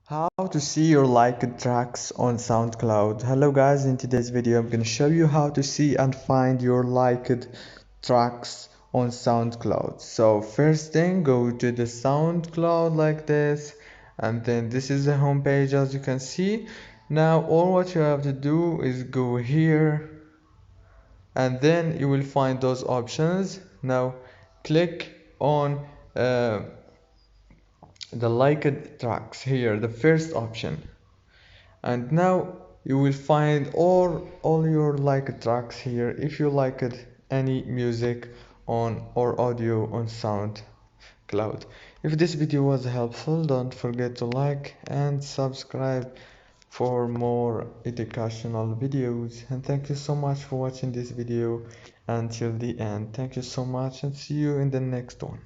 How to see your liked tracks on SoundCloud. Hello guys, in today's video I'm going to show you how to see and find your liked tracks on SoundCloud. So first thing, go to the SoundCloud like this, and then this is the home page as you can see. Now all what you have to do is go here, and then you will find those options. Now click on the liked tracks here, the first option, and now you will find all your liked tracks here if you liked any music on or audio on SoundCloud. If this video was helpful, don't forget to like and subscribe for more educational videos, and thank you so much for watching this video until the end. Thank you so much, and see you in the next one.